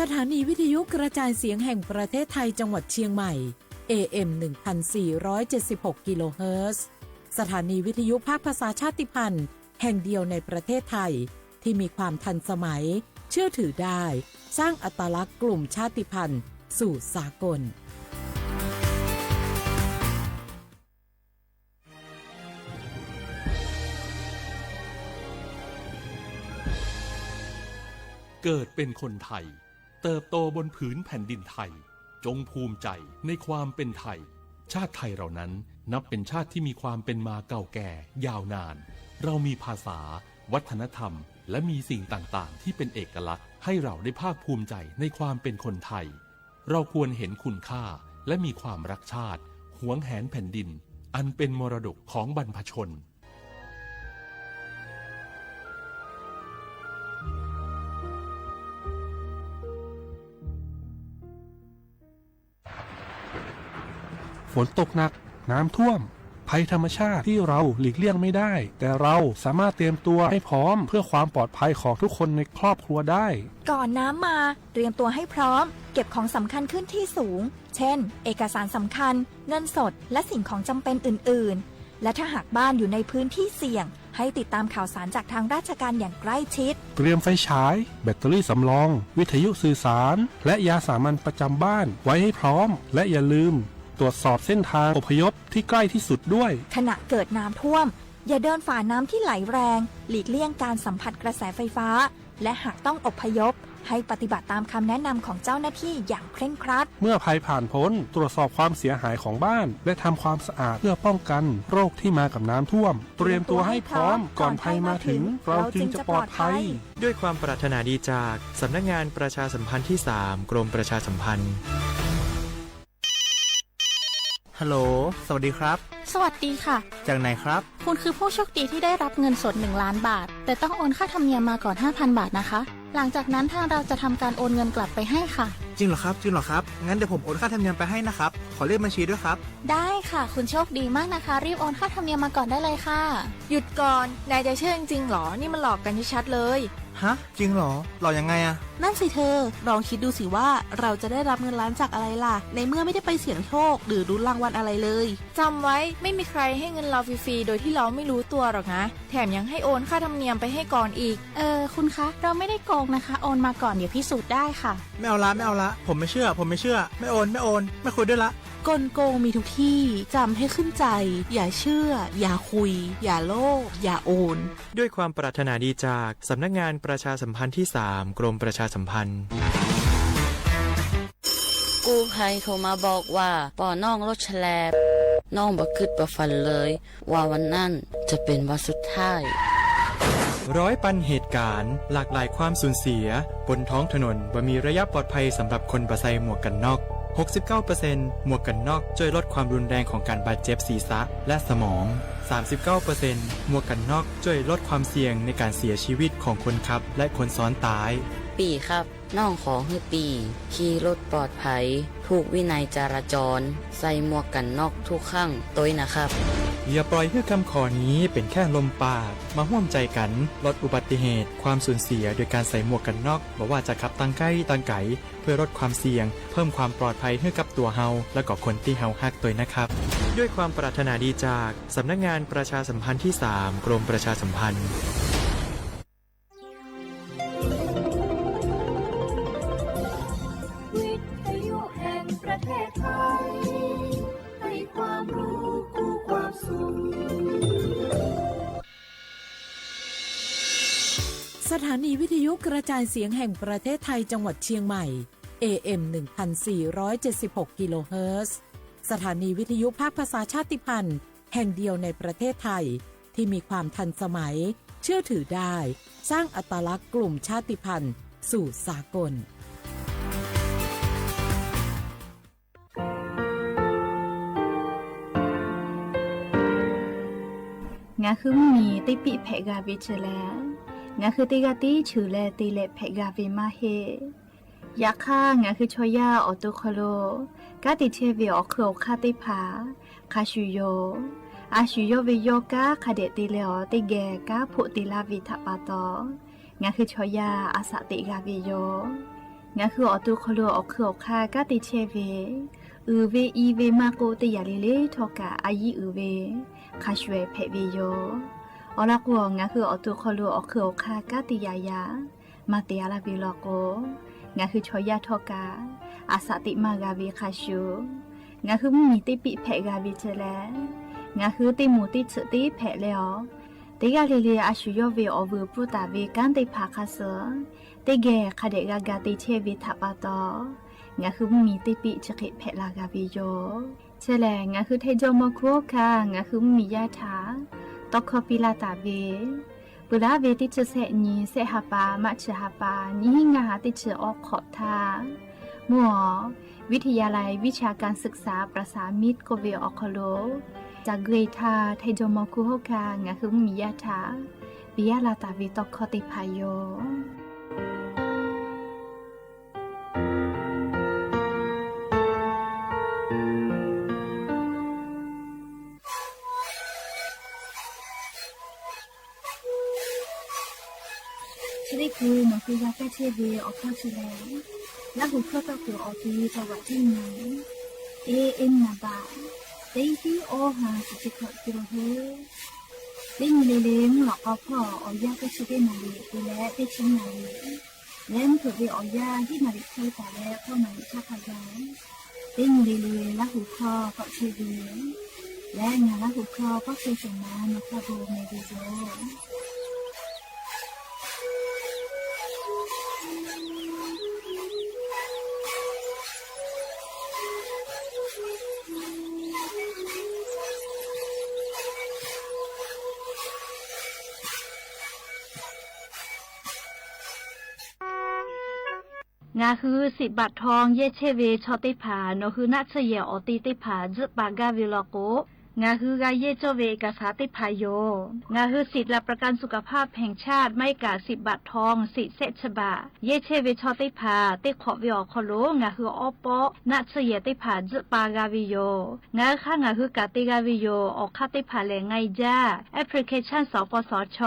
สถานีวิทยุกระจายเสียงแห่งประเทศไทยจังหวัดเชียงใหม่ AM 1476 กิโลเฮิรตซ์สถานีวิทยุภาคภาษาชาติพันธุ์แห่งเดียวในประเทศไทยที่มีความทันสมัยเชื่อถือได้สร้างอัตลักษณ์กลุ่มชาติพันธุ์สู่สากลเกิดเป็นคนไทยเติบโตบนผืนแผ่นดินไทยจงภูมิใจในความเป็นไทยชาติไทยเรานั้นนับเป็นชาติที่มีความเป็นมาเก่าแก่ยาวนานเรามีภาษาวัฒนธรรมและมีสิ่งต่างๆที่เป็นเอกลักษณ์ให้เราได้ภาคภูมิใจในความเป็นคนไทยเราควรเห็นคุณค่าและมีความรักชาติหวงแหนแผ่นดินอันเป็นมรดกของบรรพชนฝนตกหนักน้ำท่วมภัยธรรมชาติที่เราหลีกเลี่ยงไม่ได้แต่เราสามารถเตรียมตัวให้พร้อมเพื่อความปลอดภัยของทุกคนในครอบครัวได้ก่อนน้ำมาเตรียมตัวให้พร้อมเก็บของสำคัญขึ้นที่สูงเช่นเอกสารสำคัญเงินสดและสิ่งของจำเป็นอื่นๆและถ้าหากบ้านอยู่ในพื้นที่เสี่ยงให้ติดตามข่าวสารจากทางราชการอย่างใกล้ชิดเตรียมไฟฉายแบตเตอรี่สำรองวิทยุสื่อสารและยาสามัญประจำบ้านไว้ให้พร้อมและอย่าลืมตรวจสอบเส้นทางอพยพที่ใกล้ที่สุดด้วยขณะเกิดน้ำท่วมอย่าเดินฝ่าน้ำที่ไหลแรงหลีกเลี่ยงการสัมผัสกระแสไฟฟ้าและหากต้องอพยพให้ปฏิบัติตามคำแนะนำของเจ้าหน้าที่อย่างเคร่งครัดเมื่อภัยผ่านพ้นตรวจสอบความเสียหายของบ้านและทำความสะอาดเพื่อป้องกันโรคที่มากับน้ำท่วมเตรียมตัวให้พร้อมก่อนภัยมาถึงเราจึงจะปลอดภัยด้วยความปรารถนาดีจากสำนักงานประชาสัมพันธ์ที่3กรมประชาสัมพันธ์ฮัลโหลสวัสดีครับสวัสดีค่ะจากไหนครับคุณคือผู้โชคดีที่ได้รับเงินสด1 ล้านบาทแต่ต้องโอนค่าธรรมเนียมมาก่อน 5,000 บาทนะคะหลังจากนั้นทางเราจะทำการโอนเงินกลับไปให้ค่ะจริงเหรอครับงั้นเดี๋ยวผมโอนค่าธรรมเนียมไปให้นะครับขอเลขบัญชีด้วยครับได้ค่ะคุณโชคดีมากนะคะรีบโอนค่าธรรมเนียมมาก่อนได้เลยค่ะหยุดก่อนนายจะเชื่อจริงๆหรอนี่มันหลอกกันชัดๆเลยฮะจริงเหรอหลอกยังไงอะนั่นสิเธอลองคิดดูสิว่าเราจะได้รับเงินล้านจากอะไรล่ะในเมื่อไม่ได้ไปเสี่ยงโชคหรือลุ้นรางวัลอะไรเลยจำไว้ไม่มีใครให้เงินเราฟรีๆโดยที่เราไม่รู้ตัวหรอกนะแถมยังให้โอนค่าธรรมเนียมไปให้ก่อนอีกคุณคะเราไม่ได้โกงนะคะโอนมาก่อนเดี๋ยวพิสูจน์ได้ค่ะไม่เอาละผมไม่เชื่อไม่โอนไม่คุยด้วยละกลโกงมีทุกที่จำให้ขึ้นใจอย่าเชื่ออย่าคุยอย่าโลภอย่าโอนด้วยความปรารถนาดีจากสำนักงานประชาสัมพันธ์ที่3กรมประชาสัมพันธ์กู้ภัยโทรมาบอกว่าป่อน้องรถแฉลบน้องบ่คิดบ่ฝันเลยว่าวันนั้นจะเป็นวันสุดท้ายร้อยปันเหตุการณ์หลากหลายความสูญเสียบนท้องถนนบ่มีระยะปลอดภัยสำหรับคนบ่ใส่หมวกกันน็อก69% หมวกกันน็อกช่วยลดความรุนแรงของการบาดเจ็บศีรษะและสมอง 39% หมวกกันน็อกช่วยลดความเสี่ยงในการเสียชีวิตของคนขับและคนซ้อนท้ายปีครับน้องขอให้ปีขี่รถปลอดภัยถูกวินัยจราจรใส่หมวกกันน็อกทุกครั้งตัวนะครับอย่าปล่อยให้คำขอนี้เป็นแค่ลมปากมาร่วมใจกันลดอุบัติเหตุความสูญเสียโดยการใส่หมวกกันน็อกบอกว่าจะขับตั้งใกล้ตั้งไกลเพื่อลดความเสี่ยงเพิ่มความปลอดภัยให้กับตัวเฮาและก็คนที่เฮาฮักตัวนะครับด้วยความปรารถนาดีจากสำนักงานประชาสัมพันธ์ที่3กรมประชาสัมพันธ์วิทยุแห่งประเทศไทยให้ความรู้คู่ความสุขสถานีวิทยุกระจายเสียงแห่งประเทศไทยจังหวัดเชียงใหม่ AM 1476 กิโลเฮิรตซ์สถานีวิทยุภาคภาษาชาติพันธุ์แห่งเดียวในประเทศไทยที่มีความทันสมัยเชื่อถือได้สร้างอัตลักษณ์กลุ่มชาติพันธุ์สู่สากลงาคือมีติปิเพกาวิชแลงาคือติกาติชูแลติเลเพกาวิมาเฮยาค่างาคือชอยาออโตโคโลกาติเชวิออคืออคาติผาคาชูโยอาชูโยวิโยกาคาเดติเลอติแกกาพุติลาวิทปาโตงาคือชอยาอาสติกาวิโย งาคือออตุคโลออกคือออกคากาติเชเวเวอีเวมาโกติยาเลเลทอกาอายีเวคาชเวเพเวโยอลักวงาคือออตุคโลออกคือออกคากาติยายามาเตียลาบิลโกงาคือชอยาทอกาอาสติมากาเวคาชูงาคือมีติปิเพกาเวเจแลงาคือติมูติฉติเพแล้วติกาเลเลอาชุยเวอเวปุตาเวกันติภาคาเสติเกคาเดกากาติเชเวทัปาตองาคือมีติปิฉกิเพลากาเวโยเชแลงาคือเทจมโคคางาคือมียาถาตอคอปิลาตาเวปุระเวติเชเสนีเสหปามัชหปานิหิงาติเชออกขอทามัววิทยาลัยวิชาการศึกษาประสานมิตรโกเวออคโลจากเกรทาไทจมคุโฮกางาคือมียาถาปิยาลาตาเวตอคอติพายโยชนิดคือมันคือยาแก้เชื้อเวออกข้อเชื้อและหูเข้าตะกัวออกที่จังหวัดที่ไหนเอ็นนาบาเต็งที่โอหาสิจิขอกิโลเฮเต็งเลเลงหลอกเอาพ่อเอายาแก้เชื้อนาลีไปแล้วได้ชิ้นนาลีแล้วถือไปเอายาที่นาลีเคยแต่แล้วเข้ามาชาพยาเต็งเลเลและหูข้อก็เชื้อเวและงานและหูข้อก็เคยส่งมาในคาโบเมดิโซงาคือ10 บาททองเยเชเวชอติผาโนคือนัชเยออติติผาจึปากาวิลโกงาคือกาเยโจเวกาสาติพายโยงาคือสิทธิ์และประกันสุขภาพแห่งชาติไม่กา10 บาททองสิเซชบาเยเชเวชอติผาติขอวิอคโลงาคืออปอนัชเยติผาจึปากาวิโยงาค่างาคือกาติกาวิโยออกคาติผาแลไงจ้าแอปพลิเคชันสปสช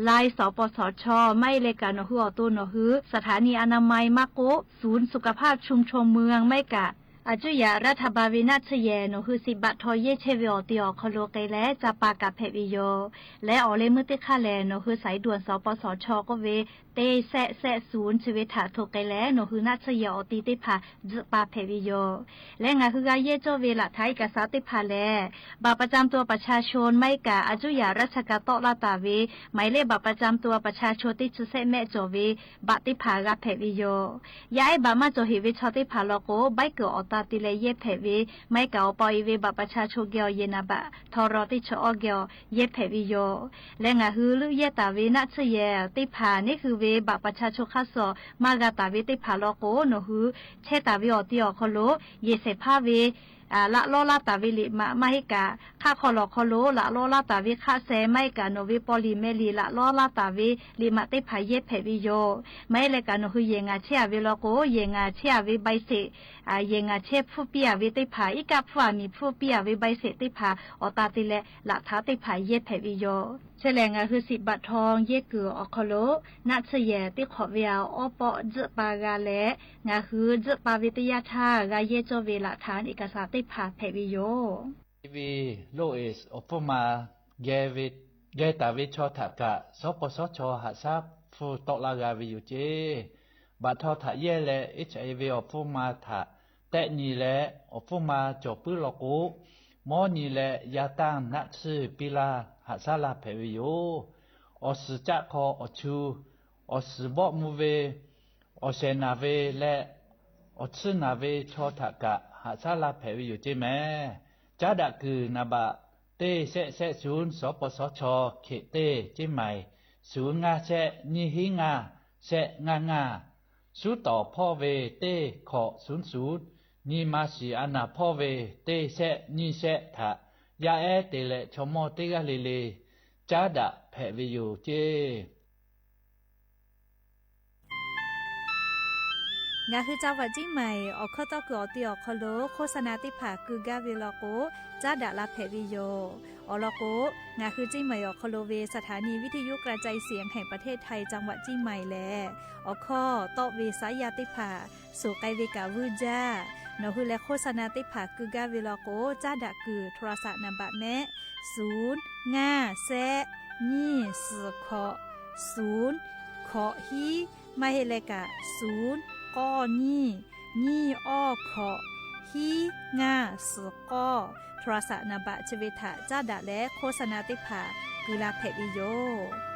ไลน์สปสชไม่เลกาโนฮืออตุโนฮือสถานีอนามัยมะโกศูนย์สุขภาพชุมชนเมืองไม่กะอาจุยารัฐบาลวินาชเยโนคือ10 บาททอเยเชวิอติอคโลไกและจะปากับเพวิโยและออเลมุติคาแลโนคือสายด่วนสปสชก็เวเตแซศูนย์ชีวิตถาโทไกและโนคือนาชเยอติติภาจปาเพวิโยและงาคือกาเยโจเวละไทยกษัตริย์ภาแลบัตรประจำตัวประชาชนไม่กะอาจุยาราชกาตอลาตาเวหมายเลขบัตรประจำตัวประชาชนที่ชุเซแม่โจเวบัตรติภากะเพวิโยย้ายบามาโจเฮวิชอติภาโลโกใบเกอตาติเลเยเพเวไม่เก่าปอยเวบัตรประชาชนเกียวเยนาบะทอรอติชอเกียวเยเพวิโยและงาฮือลุเยตาเวนัชเยติภานี่คือเวบัตรประชาชนคัสโซมากาตาเวติภาโลโกโนฮือเชตาเวอติอคโลเยเสภาเวละโลลาตาวิลิมาให้กาค่าคอลอคอโลละโลลาตาวิค่าเซไม่กาโนวิปอลิเมลีละโลลาตาวิลิมาเตพายเยเพวิโยไม่เลยกาโนคือเยงาเชียวิโลโกเยงาเชียวิใบเสเยงาเชผู้เปียวิเตพายอีกาผู้มีผู้เปียวิใบเสติพาอตาติเลละท้าเตพายเยเพวิโยเฉลงาคือ10 บาททองเยเกืออคโลนัชเยติขอเวียวอปอจปากาและงาคือจปาวิทยาธากาเยโจเวละฐานเอกสารติพาเพวิโยวีโลเอสอปมาเยวิเยตาวิชอถากะสปสชหาซับฟูตลากาวิอยู่เจบาทอถาเยและ HIV อปมาถาแต่นี่และอปมาจบปื้อลกูหมอนี่และยาตั้งนักซื้อปิลาหาซาลาเพวิโยอสจักคออชูอสบอกมูเวอเซนาเวและอซึนาเวชอถากะหาซาลาเพวิโยเจแม่จาดะคือนาบะเตเซศูนย์สปสชเขเตเจใหม่ศูนย์งาเซนิหิงาเซงาสู้ต่อพ่อเวเตขอ00นี่มาสีอานาพ่อเวเตเซนี่เซถายาเตเลชมอเตกะเลจาดะเพวิโยเจ งาคือจังหวัดจิ้งใหม่ออกข้อตอกอติออกคโลโฆษณาติผากึกาเวลโกจ้าดาลาเพวิโยอลโกงาคือจิ้งใหม่ออกคโลเวสถานีวิทยุกระจายเสียงแห่งประเทศไทยจังหวัดจิ้งใหม่แลออกข้อตอเวสายาติผาสู่ไกเวกาวูจ้านอคือและโฆษณาติผากึกาเวลโกจ้าดาคือโทรศัพท์นำบะแนะ0 5 แซะนี่สือขอ0ขอฮีไม่เฮเลกะ0ก้อนี่อ้อขอฮีงาสือก้อโทรศัพท์นำบะชเวทะจ้าดาและโฆษณาติผากุลาเพวิโยเ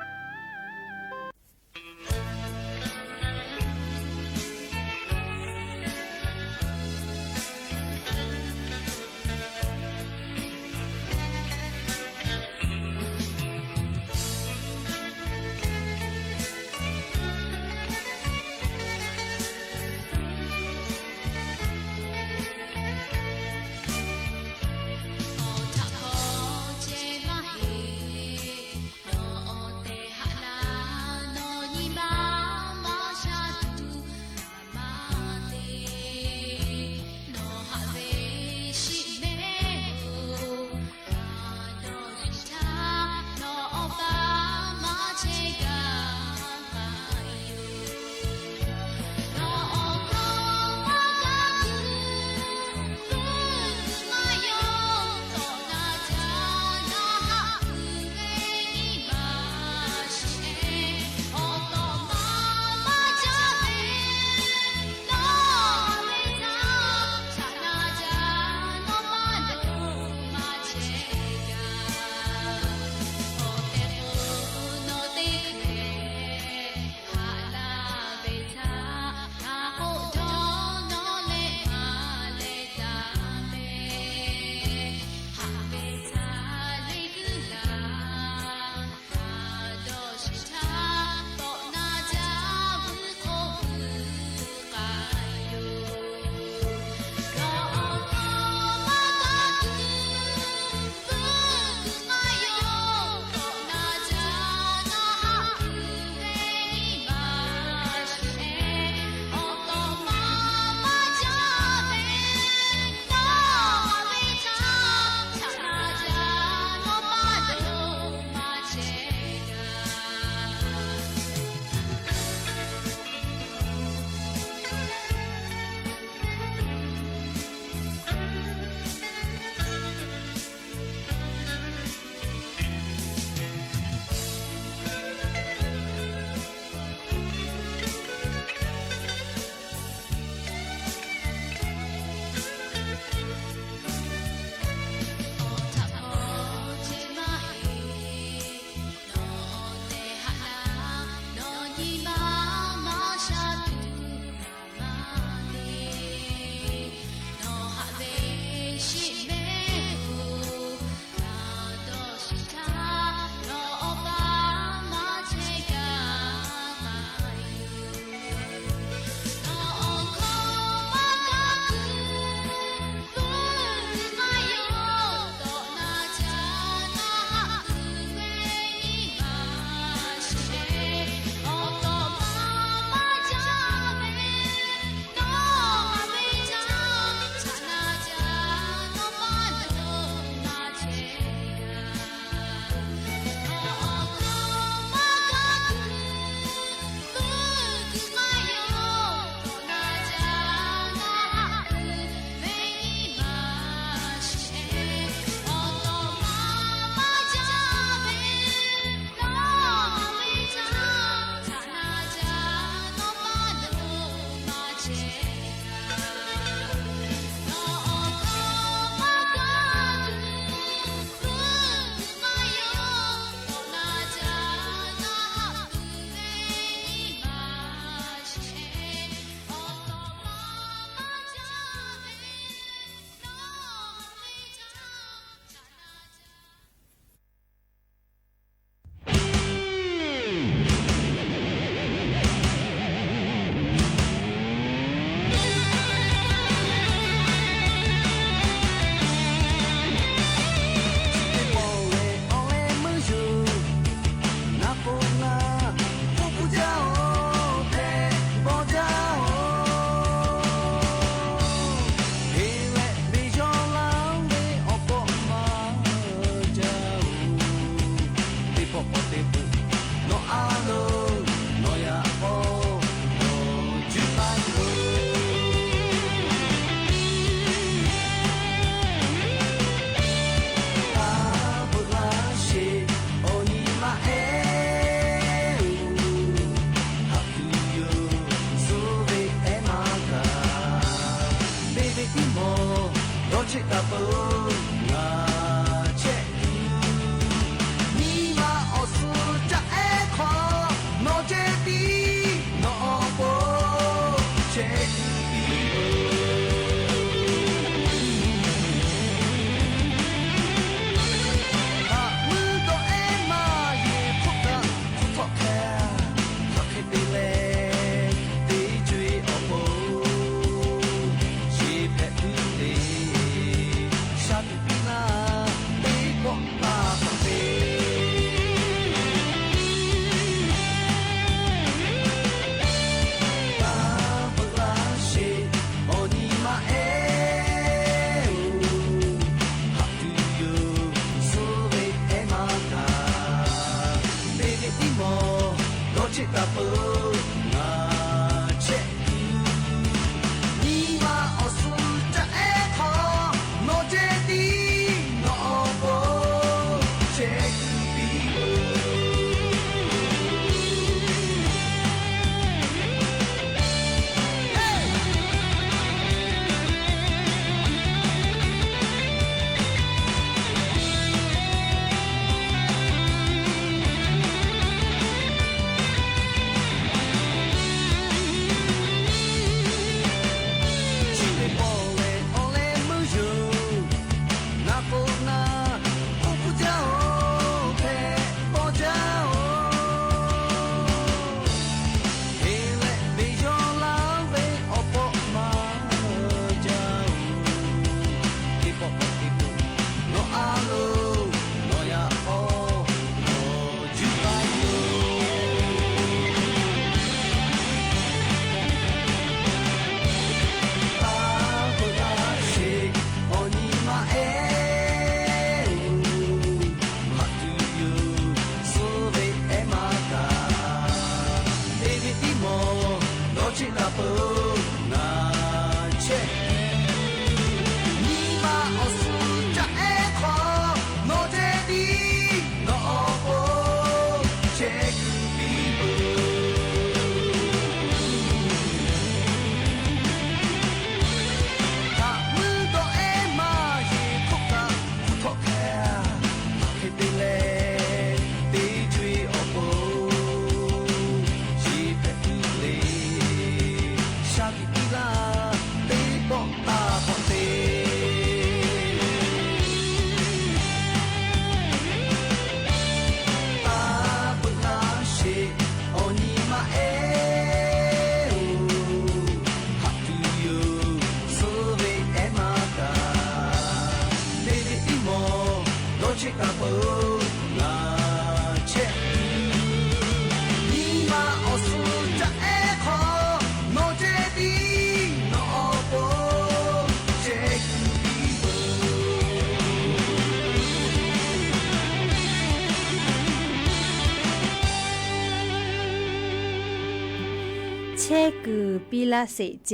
เช่กูปีละเสเจ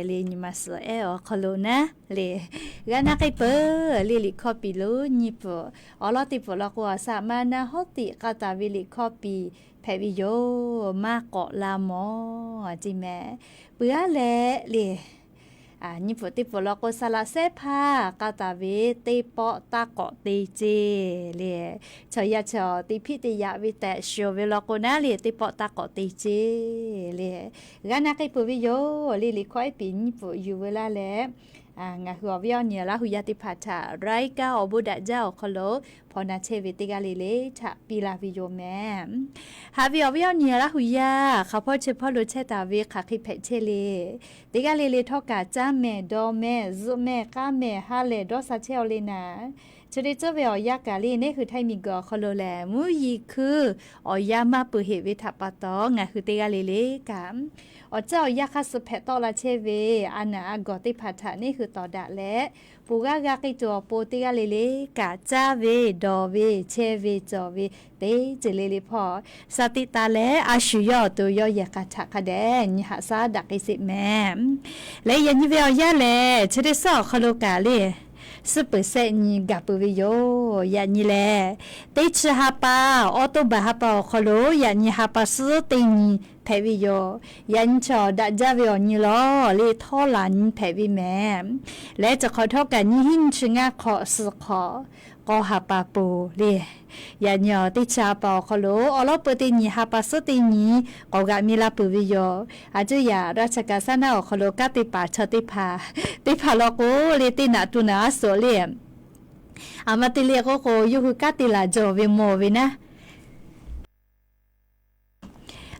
เลนิมาสเออคโลนะเลกานาไกเปเลลิคอปีโลนิปอลอติปลอกว่าสามานาฮอติกาตาวิลิคอปีแพวิโยมาเกาะลามอจิแม่เปื้อแลเลนิปติปลอกสละเซพากาตาเวเตปอตาเกาะเตเจเลชอยาชอติพิติยาวิแต่โชเวลอกนาเลติปอตาเกาะเตเจเลกานาไกปุวิโยลิลิคอยปินิปอยู่เวลาแลงาหัววิญญาณละหุยติพัฒนาไรกาอบุดะเจ้าคโลพอนาเชวิติกาลิเลชะปีลาวิโยแมฮาวิวิญญาณละหุยาเขาพ่อเชพ่อรู้เชตาวิขาคิเพเชเลติกาลิเลทอกาจ้าแม่ดอแม่ซุแม่ก้าแม่ฮาเลดอซาเชลเลนาชดิเจเวอยากาลีนี่คือไทยมีกอคโลแลมุยีคืออยามาปุเหวิทัปตองาคือติกาลิเลกามเจ้ายาคัสเพตอลาเชเวอานาอากอติพัฒานี่คือต่อดะและปูกากากิจัวโปติกาเลเลกาจาเวดอเวเชเวจอเวเตเจเลเลพอสติตาและอาชุยอตัวยอยากาทักแดนหาซาดักอิสิแมและยันยิเวอยาแลเชเดซอคโลกาเลสุเปเซนีกับปุวิโยยานิเลเตชฮาปาออโตบาฮาปาคโลยานิฮาปาสุตินีแพวิโยยันชอดะจาเวอนิลอเลทอลันแพวิแมและจะขอโทษกันยิหินชงาขอสุขอกอฮาปาปูเลยันยอติชาปาคโลอลอปตินีฮาปาสุตินีกอกามิลาปุวิโยอาจุยาราชกาสนาคโลกาติปาชติภาติภาลโกเลตินาตุนาโซเลอามาติเลโกโกยุคุกาติลาโจเวโมเวนะ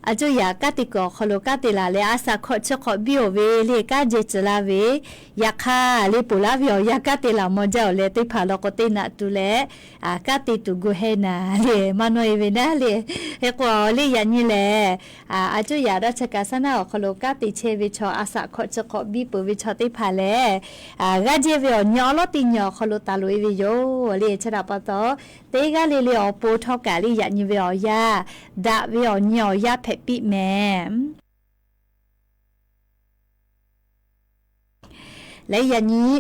อาจุยากาติกอคโลกาติลาเลอาสาขอชขอบิโอเวเลกาเจจลาเวยาคาเลปุลาวิอยากาติลามอเจ้าเลติพาลกตินาตุเลอากาติตุกุเฮนาเลมานอยเวนาเลเฮกวเลยันนี่แลอาจุยาราชกาสนาคโลกาติเชวิชออาสาขอชขอบิปุวิชอติพาเลกาเจเวญอลติญอคโลตาลุเวโยเลชราปตอเตกาเลเลอโปทอกาเลยันนี่เวยาดาเวยญอยาเพปิแมและอย่างนี้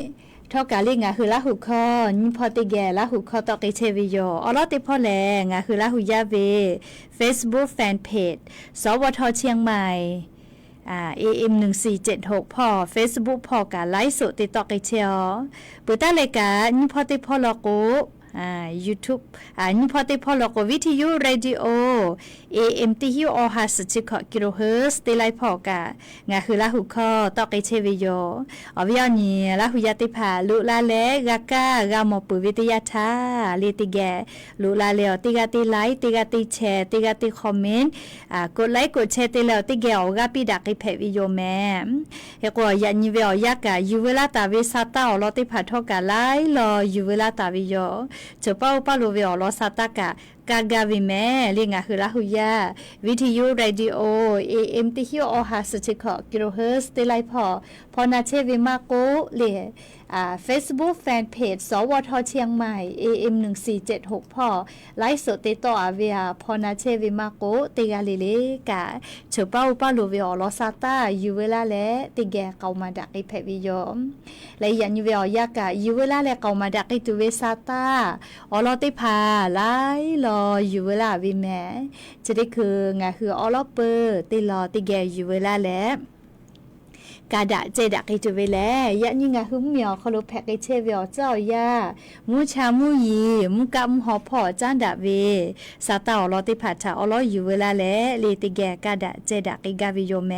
ทอกาลิงาคือละหุคอนิพอติแกละหุคอตอกิเชวิโยอลอติพ่อแลงาคือละหุยาเว Facebook Fanpage สวทเชียงใหม่AM 1476พ่อ Facebook พ่อกาไลฟ์สดติดต่อกิเชียวปุตตะเลกานิพอติพ่อลอโกYouTube นิพอติพ่อลอโกวิทยุเรดิโอ AM ที่ฮิวออฮัสจิคกิโลเฮิรตซ์ติไลพ่อกางาคือละหุคอตอกิเชวิโยอวิยานีละหุยาติพาลุลาเลกากากามอปุวิทยาทาลิติแกลุลาเลอติกาติไลติกาติแชร์ติกาติคอมเมนต์กดไลค์กดแชร์ติแล้วติแกออกาปิดักกิเพวิโยแมเฮกว่ายันยิเวอยากายูเวลาตาวิซาตาอลอติพาทอกาไลลอยูเวลาตาวิโยจเป้าปาโลเวอลอซาตากากากาวิแม่ลิงาคือละหุยาวิทยุเรดิโอ AM ที่ฮิวออฮัสจิคกิโลเฮิรตซ์ติไลพอนาเชวิมาโกเลFacebook Fanpage สวทเชียงใหม่ AM 1476พ่อไลฟ์สดติดต่ออาเวียพอนาเชวิมาโกติกาลิเลกาเฉเป้าปาโลเวอลอซาตายูเวลาและติแกเกามาดักไอเพวิยอมและยันยูเวอยากายูเวลาและเกามาดักไอตุเวซาตาอลอติพาไลลอยูเวลาวิแม่จะได้คืองาคืออลอเปอร์ติลอติแกยูเวลาและกาดะเจดักไอจุเวแลยันยิงาหึมเหมียวคโลแพกไอเชเวอเจ้ายามูชามูยีมูกะมหอพ่อจานดาเวซาตาอลอติผัดชาอลออยู่เวลาแลเลติแกกาดะเจดักไอกาวิโยแม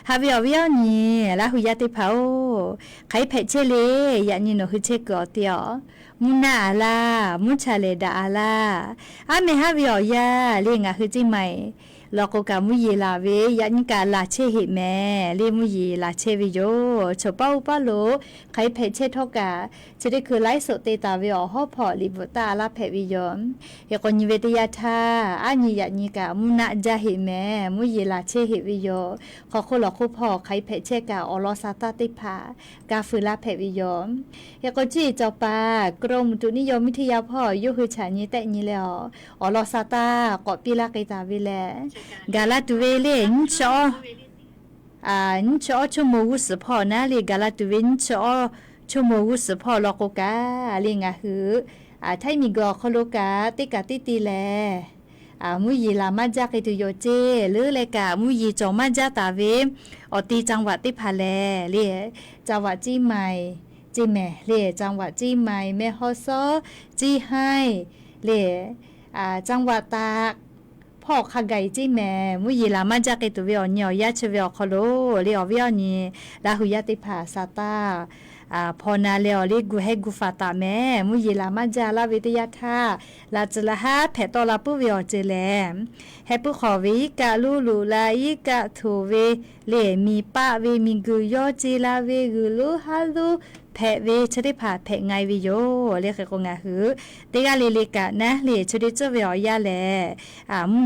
ฮาวิอวิอนีลาหุยาติเผาไขแพเชเลยันยินโนฮึเชกอเตียวมุนาอาลามุชาเลดาอาลาอาเมฮาวิอยาเลงาฮึจิใหม่ลอกกามุยีลาเวยันกาลาเชหิแม่เลมุยีลาเชวิโยชเป้าปาโลไขเพเชทอกาจะได้คือไลฟ์สดเตตาเวอฮอพอลิบุตาลาเพวิโยยกนิเวตยาทาอาญิยันกามุนาจาหิแม่มุยีลาเชหิวิโยขอคนหลอกพอไขเพเชกาอลอซาตาติพากาฟืลาเพวิโยยกจีเจ้าปากรมตุนิยมวิทยาพ่อยุคือฉันนี้แต่นี้แล้วอลอซาตากอปิลาไกตาวิแลกาลาตุเวเลนชอนชอชั่วโมงวุ้พ่อนะเลกาลาตุเวนชอชั่วโมงวุ้พ่อลอกกาเลงาหือไทยมีกอคโลกาติกาติตีแลมุยีลามาจากอิตุโยเจหรือเลกามุยีจอมาจากตาเวอตีจังหวัดติพาแลเลจังหวัดจีใหม่จีแม่เลจังหวัดจีใหม่แม่ฮอซอจีให้เลจังหวัดตากพ่อขะไกจีแม่มุยีลามาจากตุเวอญอยาชเวอคโลเลอเวอนีลาหุยาติภาซาตาพอนาเลอเลกุเฮกุฟาตาแม่มุยีลามาจาลาวิทยาทาลาจละฮาเพตอลาปุเวอเจแลเฮปุขอวิกาลูลูลายิกะทูเวเลมีปะเวมีกุยอจีลาเวกุลูฮาลูแพเวชดิผาแพไงวิโยเรียกกงาหือเตกาเลเลกะนะเลชดิเจเวอยาแล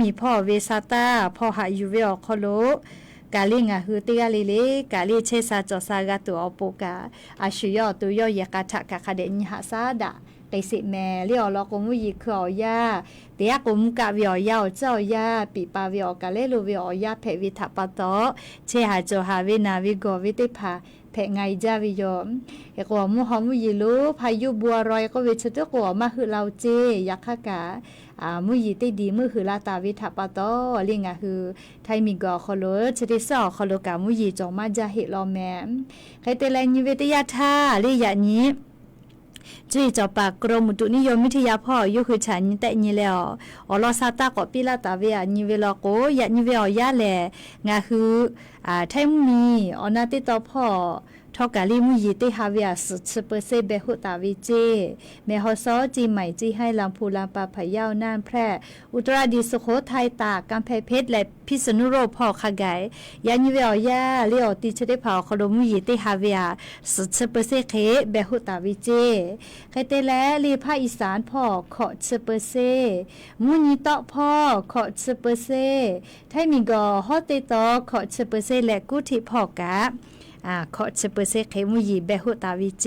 มีพ่อเวซาตาพ่อหายูเวอคโลกาลิงาหือติกาลิเลกาลิเชซาจอซากาตัวอปกาอาชุยอตัวยอยากาทะกะคาเดญหาซาดาไกสิแม่เลียวลอกมุยิขอยาเตียกุมกะวิอยาเจ้ายาปีปาวิอกาเลลูวิอยาเพวิทะปะตอเชหาโจหาวินาวิโกวิติภาเพไงจาวิโยมเอกว่ามุฮอมุยิลูพายุบัวรอยก็วิชตุกว่ามาคือเราเจยักขกามุยิติดีมือคือลาตาวิทะปะตอลิงาคือไทยมีกอคโลชดิซอคโลกามุยิจอมาจาหิลอแมใครเตลัยนิเวตยาทาลิยานี้จีจอปากกรมอุตุนิยมวิทยาพ่อยุคือฉันแต่นี้แล้วอลอซาตากอปิลาตาเวียนิเวลโกยะนิเวอยาแลงาคือไทยมีอนาติตอพ่อ ทอกาลีมุยีติฮาเวียสุดเปอร์เซเบหุตาวิเจเมฮอซอจีใหม่จีให้ลำพูลำปาพะเยาน่านแพร่อุตรดิตถ์สุโขทัยตากกำแพงเพชรและพิษณุโลกพ่อขกายยานิเวียยาเลียวติชได้เผาคโดมุยีติฮาเวียสุดเปอร์เซเคเบหุตาวิเจใครเตและลีภาคอีสานพ่อขอเปอร์เซมุนีตอพ่อขอเปอร์เซไทยมีกอฮอตเตตอขอเปอร์เซและกุฏิพ่อกะขอเปอร์เซเคมุยีเบหุตาวิเจ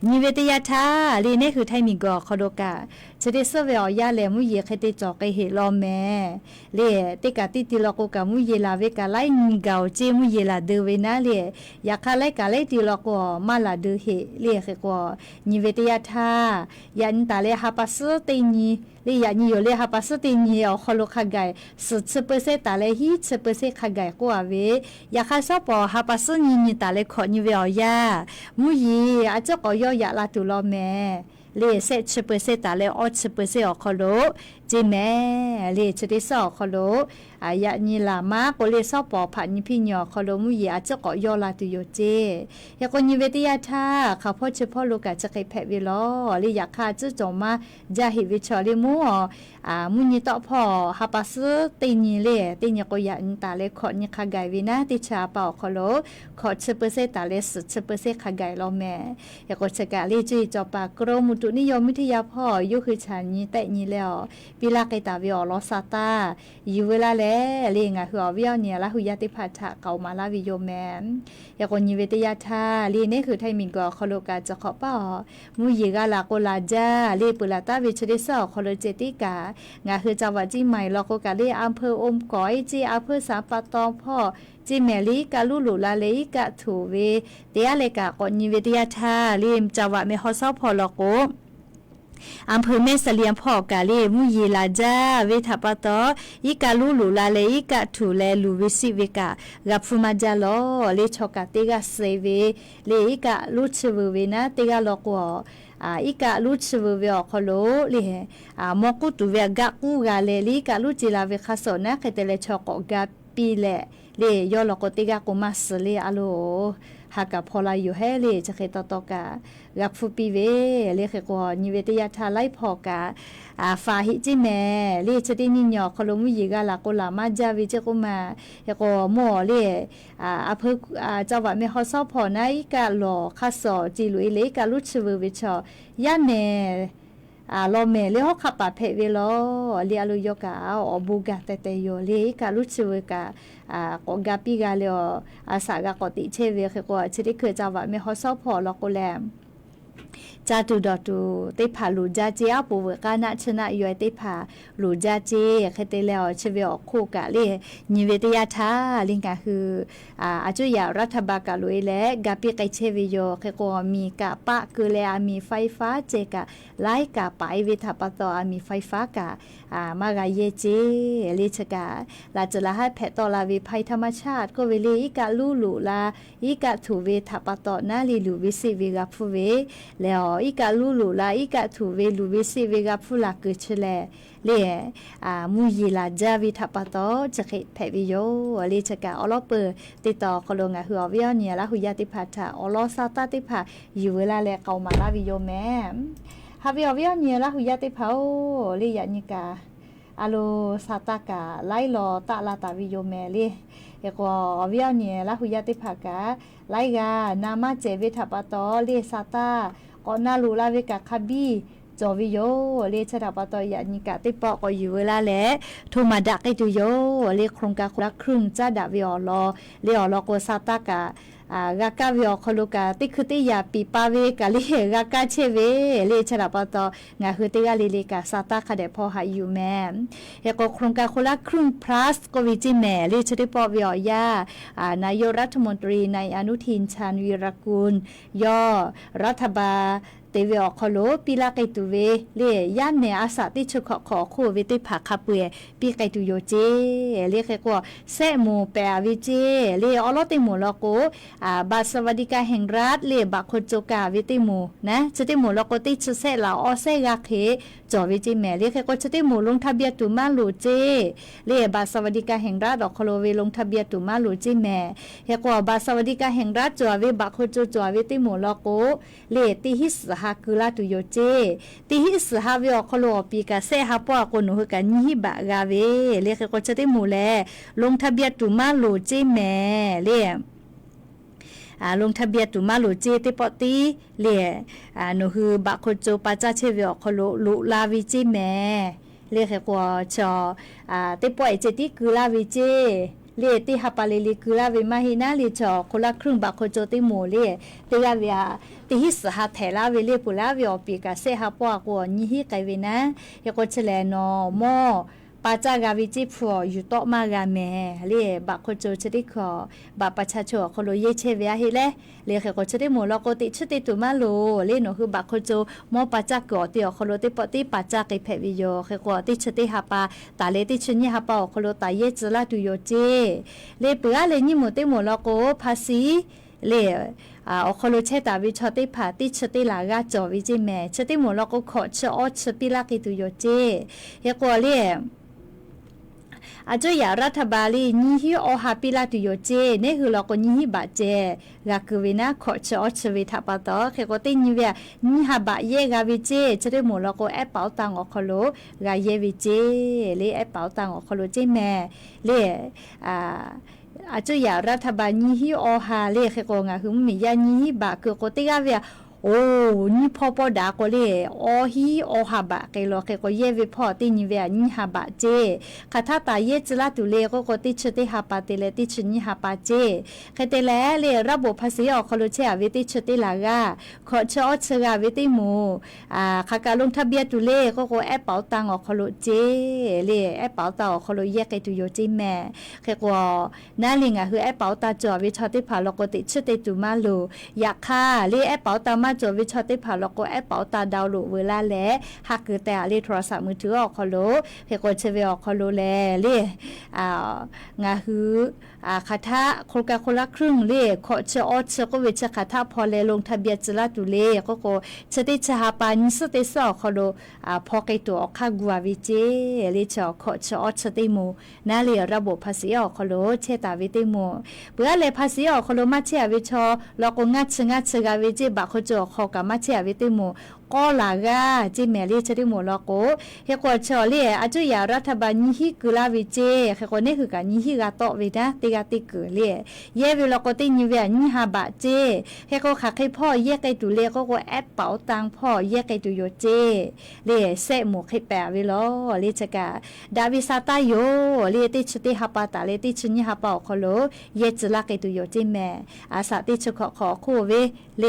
นิเวตยาทาลีนี่คือไทยมีกอคโดกะจะได้เสวยยาแลมุยีใครเตจอกไอเหลอแม่เลติกาติติลอกกะมุยีลาเวกาไลนิกาเจมุยีลาเดเวนาเลอยากาไลกาไลติลอกมาลาเดเฮเลเขกอนิเวตยาทายันตาเลฮาปัสตินีลียานิโยเลฮาปัสตินีเอาคโลขกายสุดเปอร์เซตาเลฮีเปอร์เซขกายกัวเวยาคาซอปอฮาปัสนีนีตาเลขอนิเวยายามุยีอาจจะกอยอยาลาตุลอแม่เลเซเปอร์เซตาเลออเปอร์เซอคโลจิแม่เลชดิสอคโลอายะนีลามาโกเลซอปอผานิพิญญอคโลมุยีอาจจะกอยอลาตุโยเจยากนิเวติยาทาข้าพ่อเฉพาะลูกาจะเคยแพวิลอลีอยากคาจื้อจงมาจาหิวิชอลิมูมุนีตอพ่อฮาปัสตินีเลติญกยันตาเลขอนิขกายวินาติชาเปาคโลขอเปอร์เซตาเลสุเปอร์เซขกายลอแม่ยากจะกะลีจีจอปากรมุตุนิยมวิทยาพ่อยุคือฉันนี้แต่นี้แล้วปิลาเกตาวิอลอซาตาอยู่เวลาแล้วเลงหัววิอเนี่ยละหุยติพัทะเกามาลาวิโยแมนยากนิเวตยาทาลีนี่คือไทยมิงกอคโลกาจะขอป้อมุยีกาลาโกลาจาลีปุลาตาวิชดิสอคโลเจติกางาคือจังหวัดจีใหม่ลอโกกาลีอำเภออมก๋อยจีอำเภอสามปะตองพ่อจีแมลีกาลุลุลาเลกะถูเวเตียเลกะกอนิเวตยาทาลีมจังหวัดเมฮอซอพอลอโกอำเภอแม่เสลียงพ่อกาเลมุยีลาจาเวทัปตออีกาลุลุลาเลอีกะถูแลลูวิสิเวกะกับฟุมาจาโลเลชอกาเตกะเซเวเลอีกะลุชเวเวนะเตกะลอกวอีกะลุชเวเวอคโลเลมอกุตุเวกะกูกาเลลีกะลุจิลาเวคาโซนะเคเตเลชอกกะปีเลเลยอลอกเตกะกุมัสเลอะโลหากพอลาอยู่ให้เลจะเคตตอกะกับฟูปีเวเลเคกอนิเวตยาทาไลพอกะฟาหิจิแมเลชตินิญอคโลมุยิกาลาโกลามาจาวิเจกุมายะกอหมอเลอภจังหวัดเมฮอซอพอนะอีกะลอคาซอจิลุยเลกะลุชเววิชอยะเนลอเมเลฮอขับปะเพเวลอเลียลุยกะอบูกะเตเตโยเลกะลุชเวกะกอกาปิกาเลออาสากะกอติเชเวเคกอชิริเคจังหวัดเมฮอซอพอลอโกแลมจาตุดอตูเตผาลูจาเจียปูเวกานะชนะยอยเตผาลูจาเจเคเตแล้วเชเวอคู่กะเลนิเวตยาทาลิงกะคืออาจุยารัฐบาลกะลุยและกาปิไกเชเวโยเคกอมีกะปะคือแลมีไฟฟ้าเจกะไลกะไปเวทาปะตอมีไฟฟ้ากะมากะเยเจลิชกะลาจละให้แพตอลาวิภัยธรรมชาติก็เวลีอีกะลูลูลาอีกะถูเวทาปะตอนาลีลูวิสิเวกะฟูเวแล้วอีกะลูลูลาอีกะถูเวลูวิสิเวกะฟูลาเกชเลเลมุยีลาจาวิทาปะตอจะเคแพวิโยลิชกะอลอเปติต่อคโลงะหัววิอเนี่ยละหุยติพัทะอลอซาตาติภาอยู่เวลาแลเกามาลาวิโยแม่ฮาวิอวิอเนี่ยละหุยติภาลิยานิกาอาโลซาตากะไลลอตะลาตาวิโยแมเลเอกอวิอเนี่ยละหุยติภากะไลกานามาเจวิทาปะตอเลซาตากอนาลูลาเวกะคาบีจอวิโยเลชดาปะตอยานิกะติปอก็อยู่เวลาแลโทมาดักไอตุโยเลโครงการคนละครึ่งจ้าดาวิอลอเลอลอโกซาตากะกากาวิอคโลกาติคือติยาปีปาเวกะเลกากาเชเวเลชดาปะตองาคือติกาเลกาซาตาคาเดพอหาอยู่แม่เอกโครงการคนละครึ่ง plus ก็วิจิแม่เลชดิปอวิอยานายกรัฐมนตรีในอนุทินชาญวีรกุลย่อรัฐบาล เตเวอคโลปีลาไกตุเวเลียย่านเนอาสาติชขอโคเวติผักคาเปปีไกตุโยเจเลียก็เซโมเปอวิเจเลียอลอติโมลโกบาสวัสดิการแห่งรัฐเลียบาโคโจกาวิติโมนะจะติโมลโกติชเซลาออเซกาเคจอวิจิแม่เลียก็จะติโมลงทะเบียนตุมาลูเจเลียบาสวัสดิการแห่งรัฐดอกโคโลเวลงทะเบียนตุมาลูจิแม่เฮก็บาสวัสดิการแห่งรัฐจอเวบาโคโจจอวิติโมลโกเลียติฮิสฮากุลาตุโยเจติฮิสฮาเวอคโลปีกาเซฮาปอโกนุฮกันญิบะกาเวเลียก็จะติโมแลลงทะเบียนตุมาลูจิแม่เลียลงทะเบียนตุมาลูเจติปอตีเลียหนูคือบะโคโจปาจาเชเวอคโลลุลาวิจิแม่เลียก็ชอติปอยเจติกุลาวิเจเลียติฮาปาเลลิกุลาวิมาฮินาลิชอคนละครึ่งบะโคโจติโมเลียติกาเวียติฮิสหาเทลาเวเลปุลาเวอปีกาเซฮาปอกัวญิฮิไกเวนะยกเชเลนอมอปาจากาวิจิพัวอยู่โตมากาเมเลียบะโคโจชติขอบะประชาชนโคโลเยเชเวียฮิเลเลียก็ชติโมลโกติชติตุมาโลเลียนคือบะโคโจมอปาจากอติโคโลติปติปาจากิเพวิโยเขกอติชติฮาปาตาเลติชญิฮาปาโคโลตาเยจลาตุโยเจเลเปอะเลญิโมติโมลโกภาษีเลโคโลเชตาวิชติผาติชติลากาจอวิจิแมชติโมลโกขอชอชปิลากิตุโยเจเฮกอเลียอาจจะอยากรัฐบาลนี่ฮิโอฮาปิลาตุโยเจเนี่ยคือเราก็นี่ฮิบาเจกาคือวินาขอชอชวิทับปะต่อแค่ก็ตินี่เวียนี่ฮาบะเยกาวิเจจะได้หมดเราก็แอปเป๋าตังออกคโลกาเยวิเจเลยแอปเป๋าตังออกคโลเจแม่เลยอาจจะอยากรัฐบาลนี่ฮิโอฮาเลยแค่ก็งาคือมียานี่ฮิบะคือก็ติกาเวียโอ้นี่พ่อปอดาก็เลยโอฮีโอฮาบะเกลอเกก็เยวิพ่อตินิเวียนี่ฮาบะเจคาถาตาเยจลาตุเลก็ติชติฮาปาเตเลติชนี่ฮาปาเจเคเตเลเลระบบภาษีออกคโลเชอวิติชติลากาขอชอชกาวิติโมคากาลงทะเบียนตุเลก็แอปเป๋าตังออกคโลเจเลแอปเป๋าตังออกคโลเยกไกตุโยจิแม่เคก็นาลิงคือแอปเป๋าตาจอวิชติผาลกติชติตุมาโลอยากค่าเลแอปเป๋าตามาจวิชติผาลก็แอปเป๋าตาดาวโหลเวลาแลหากคือแต่เลโทรศัพท์มือถือออกคอโลเฮกเชเวออกคอโลแลเลงาฮือคาถาคนละครึ่งเลขอเชอเชก็เวชคาถาพอเลลงทะเบียนจลาตุเลก็ชติชหาปานิสติสอคอโลพอไกตัวออกคากัววิเจเลชอขอเชอชติโมนาเลระบบภาษีออกคอโลเชตาวิติโมเพื่อเลภาษีออกคอโลมาเชวิชอแล้วก็งัดกาวิเจบะขจขอกามาเชวิติโมก็ลากาจิเมลีชติโมลโกเฮกอชอเลอาจุยารัฐบาลนี่ฮิกุลาวิเจเฮกอนี่คือการนี่ฮิกาโตวิดาติกาติกุเลเยวิลโกตินิเวนี่ฮาบะเจเฮกอคักให้พ่อเยกไกตุเลก็แอปเป๋าตังพ่อเยกไกตุโยเจเลเซหมูให้แปะวิโลเลชกาดาวิซาตาโยเลติชติฮาปาตาเลติชนี่ฮาปาคโลเยจลาไกตุโยเจแม่อาสาติชขอโคเวเล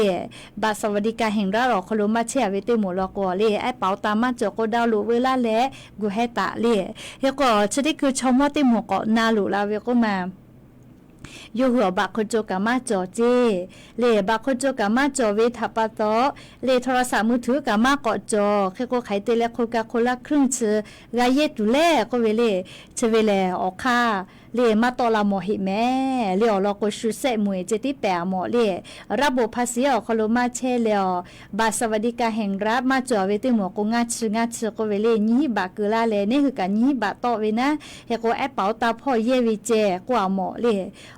บาสวัสดิการแห่งรัฐอคโลมาเชวิติโมลโกเลไอเป๋าตามาจก็ดาวลุเวลาแลกูให้ตาเลเฮก็ชดิคือชมว่าติโมก็นาลุลาเวก็มาโยหัวบักโคโจกามาจอเจเลบักโคโจกามาจอเวทับปะตอเลโทรศัพท์มือถือกามาเกาะจอแค่ก็ไขเตเลโคกาโคลาครึ่งเชกาเยตุเลก็เวเลเชเวเลออกค่าเลมาตอลาโมหิแม่เลอลก็ชุเซมวยเจติแปะหมอเลระบบภาษีอคโลมาเชเลบาสวัสดิการแห่งรัฐมาจอเวติหมอก็งัดก็เวเลนี่บากุลาเลนี่คือการนี่บาตอเวนะเฮก็แอปเป๋าตาพ่อเยวิเจกว่าหมอเล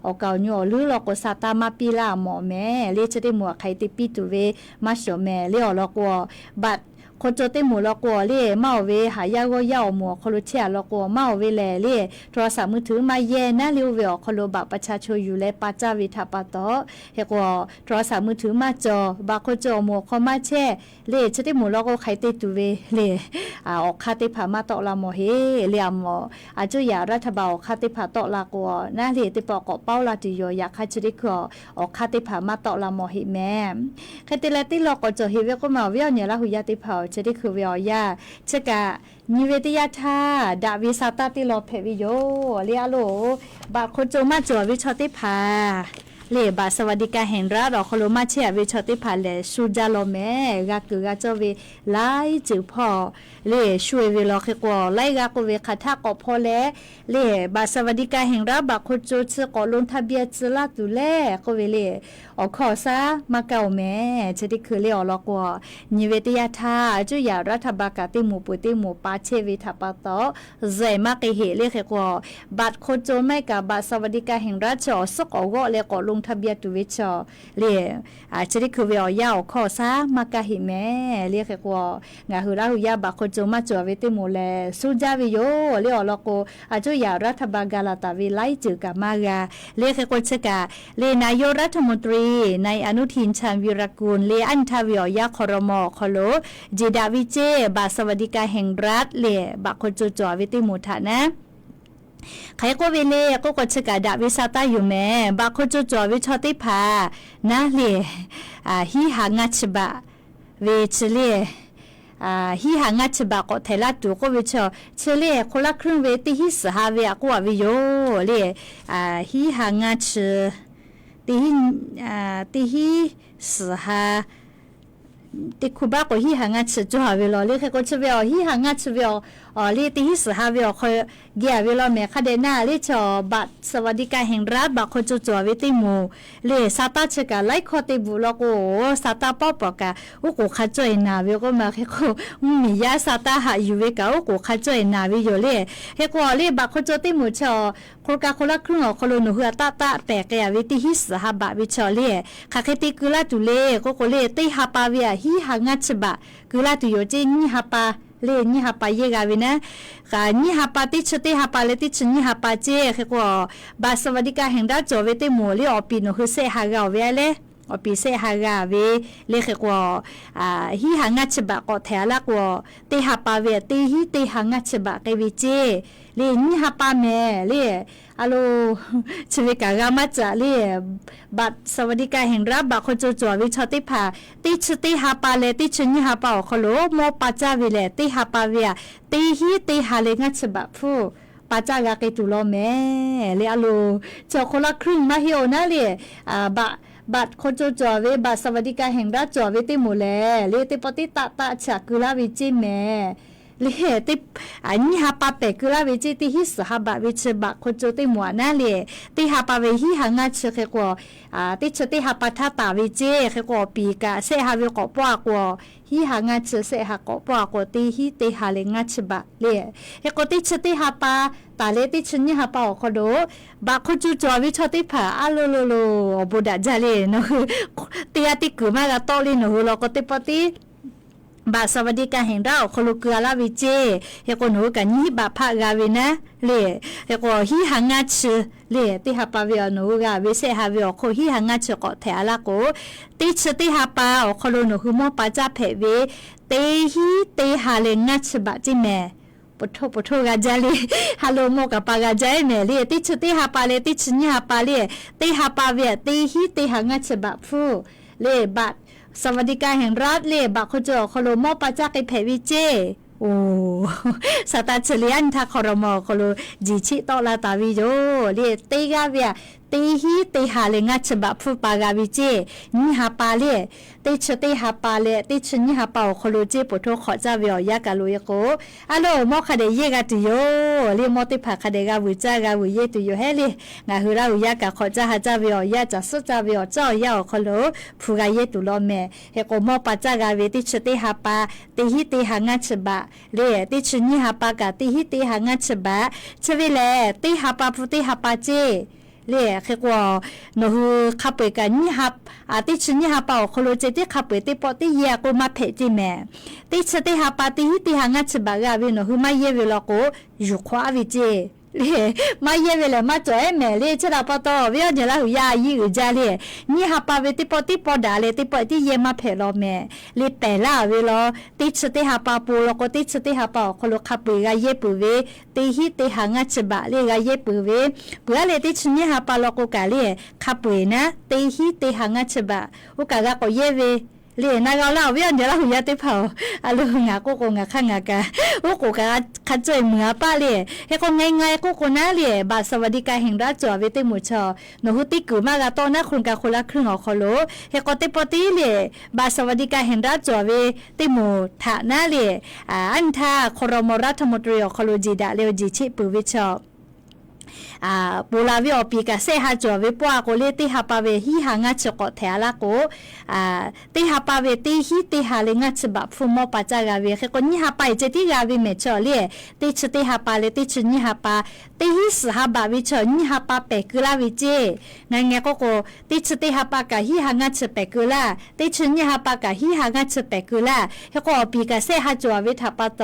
ออกเกาหนูหรือลก็ซาตามาปีลาหมอแม่เลจะได้หมวกไขติปิตุเวมาชอแม่เลอลก็บัดคนโจติหมูลกัวเล่เมาเวหายาก็ย่าหมัวคลุเชียลกัวเมาเวแลเล่โทรศัพท์มือถือมาเย่นะเลี้ยวเวอคลุบักประชาชนอยู่และปัจจาวิทัปะตอเฮกว่าโทรศัพท์มือถือมาจอบักคนจอหมัวคอมาแช่เล่จะได้หมูลกัวไขติตุเวเล่ออกคาติผามาตอลาโมเฮเลียมอาจุยารัฐบาลคาติผาตอลากัวนะเล่ติปอกเป้าลาติโยอยากคาจุดิคอออกคาติผามาตอลาโมเฮแม่คติเลติลอกจอเฮเวก็มาเวียเนี่ยละหุยาติผาจะได้คือเวียยาเชกะนิเวติยาธาดาวิสาตาติโลเพวิโยเลียโลบาโคโจมาจอวิชติผา เลบาสวัสดิการแห่งรัฐคโลมาเชียเวชติผ่านเลสูจาโลแม่กะกือกะเจเวไล่จือพอเลช่วยเวลอเคกว่าไล่กะกเวคาทากอพอแลเลบาสวัสดิการแห่งรัฐบาโคโจซกอลงทะเบียนจุลาตุแลกเวเลอขอซามาเก่าแม่จะได้คือเลอลอกว่านิเวตยาทาจุยารัฐบาลกะติหมู่ปุติหมู่ปาเชวิทาปะตอใจมากเหเลเคกว่าบัตรโคโจไม่กับบาสวัสดิการแห่งรัฐจอสกอวเลกอลงทะเบียนตุเวชเลจะได้คือเวอยาขอซามากะหิแม่เลเคกว่างาหือราหุยาบาโคโจมาจอเวติหมู่แลสุจาวิโยเลอลอกจุยารัฐบาลกาลาตาวิไลจือกะมากาเลเคกชกะเลนายกรัฐมนตรีในอนุทินชาญวีรกูลเลอันทาวิอยาครมคโลจิดาวิเจบาสวัสดิการแห่งรัฐเลบาโคโจจอเวติหมู่ฐานะใครก็เวเลก็กดชกาดาวิสาตาอยู่แม่บาโคโจจอวิชอติพานะเลฮิหางัชบะเวชเลฮิหางัชบะก็เทลาตุก็วิชอเชเลคนละครึ่งเวติฮิสหาเวก็ว่าวิโยเลฮิหางัชตีฮีสหาติคุบะก็ฮิหางาชจ่อเวลาเลก็จะเวลฮิหางาชเวลเลติฮิสหาเวลคอยเกียเวลาแม่คเดน่าเลจอบัตรสวัสดิการแห่งรัฐบักคนจ่อเวติหมู่เลซาตาเชกะไลคอติบุลก็ซาตาป๊อปกะอุกุขจ่อยนาเวก็มาเฮก็มียาซาตาหาอยู่เวกะอุกุขจ่อยนาเวโยเลเฮก็เลบักคนจ่อติหมู่จอคนกะคนละครึ่งอคนละหนูหัวตาแปะกะเวติฮิสหาบะวิชอเลคาเคติกุลาตุเลก็เลติหาปาเวฮิหางาชบะกุลาตุโยเจนี่หาปาเลนี่หาปาเยกาวินะกานี่หาปาติชติหาปาเลติชนี่หาปาเจเฮก็บาสวัสดิการแห่งรัฐจอเวติหมู่เลอปีโนคือเซหากาเวเลอปีเซหากาเวเลเฮก็ฮิหางาชบะก็แถละก็ติหาปาเวติฮิติหางาชบะกะวิเจเลนี่หาปาแม่เลอะโลชีวิตกะกามาจะเลบัตรสวัสดิการแห่งรัฐบักคนจ่อวิชอติพาติชติหาปาเลติชนี่หาปาขโลโมปาจาวิเลติหาปาเวียติฮิติหาเลงัชบะผู้ปาจากาเกตุโลแม่เลอะโลจอคนละครึ่งมาเฮียวนะเลบัตรคนจ่อเวบัตรสวัสดิการแห่งรัฐจ่อเวติหมู่แลเลติปติตะฉะกุลาวิจิแม่เลติอันนี้หาปาเปกุลาวิจิติฮิสหาบะวิชบะคนโจติหมัวนั่นเลติหาปาเวฮิหางาชเคกว่าติชติหาปาทาตาวิเจเคกว่าปีกะเสหาวิกอปวากว่าฮิหางาชเสหากอปวากว่าติฮิติหาเลงาชบะเลเฮกติชติหาปาตาเลติชนี่หาปาอคโดบะคนจูจอวิชติผาอะโลบุดาจาเลเนาะติอาติกุมากะตอลิโนโลกติปติบาสวัสดิการแห่งรัฐคลุกาลาวิเจเฮโกโนกันนี่บาพากาเวนะเลเฮโกฮิหางาชเลติหาปาเวโนกาเวเซหาเวโคฮิหางาชก็แถลาโกติชติหาปาคลุโนหุมปาจาเพเวเตฮิเตหาเลงัชบะจิแมปทกาจาลีฮัลโหลโมกะปากาจายเมเลติชติหาปาเลติชนี่หาปาเลติหาปาเวเตฮิเตหางาชบะฟูเลบัดสวัสดิการแห่งรัฐเลบักโคจอคโลมอปาจากไอเพวิเจโอ้สตาเชลียนทาคอรมอคโลจิชิตอลาตาวิโยเลเตกาเวียติฮิติหาเลงัชบะฟูปากาวิเจนี่หาปาเลติชติหาปาเลติชนี่หาปาคโลเจปโทขอจาเวียยากาโลยโกอะโลมอคาเดเยกาตุโยเลมอติภาคาเดกาวิจากาวิเยตุโยเฮเลงาฮูราวิยากาขอจาหาจาเวียยาจะสุจาเวียจ้อยาคโลฟูกาเยตุโลเมเฮโกมอปาจากาเวติชติหาปาติฮิติหางัชบะเลติชนี่หาปากาติฮิติหางัชบะชเวเลติหาปาพุติหาปาเจเลเขกว่าโนฮูขับไปกันนี่ฮับติชนี่ฮับเป่าโคโลเจติขับไปติปอติเยกูมาเพจิแม่ติชติฮับปาติฮิติหางัชบะกาวิโนฮูมาเยวิลโกยุควาวิเจเลมาเยวิลมาจ่อยแม่เลชราปตอวิญญาณหูยายีอุจาเลนี่ฮับปาเวติปอติปอดาเลติปอติเยมาเพลอแม่เลเปล่าเวลอติชติฮับปาปูโลโกติชติฮับเป่าโคโลขับไปกาเยปุเวติฮิติหางัชบะเลกาเยปุเวเพื่อเลติชนี่ฮับปาโลโกกาเลขับไปนะติฮิติหางัชบะอุกากะก็เยเว เรียนเราเวียนเดี๋ยวเราหุยติเผาอะลูงากูงาข้างากะโอ้กูกะคัดจ่วยเหมือป้าเลยเฮก็ง่ายๆกูน่าเลยบัตรสวัสดิการแห่งรัฐจ่อเวติหมู่ชอโนหุติกูมากะตอนนะคุณกะคนละครึ่งออกคอโลเฮก็ติปติเลยบัตรสวัสดิการแห่งรัฐจ่อเวติหมู่ฐานะเลยอันท่าครมรัฐมนตรีออกคอโลจีดาเลวจีชิปุวิชอปูลาวิอปีกะเซฮาจัวเวปัวโกเลติฮาปาเวฮิฮางะชกอเทอาลาโกติฮาปาเวติฮิติฮาเลงะชบะฟุมอปาจากาเวเขโกนิฮาปาเจติกาเวเมชอเลติชติฮาปาเลติชนิฮาปาติฮิสฮาบาวิชอนิฮาปาเปกุลาวิเจงังเงโกโกติชติฮาปากะฮิฮางะชเปกุลาติชนิฮาปากะฮิฮางะชเปกุลาเฮโกอปีกะเซฮาจัวเวทาปาโต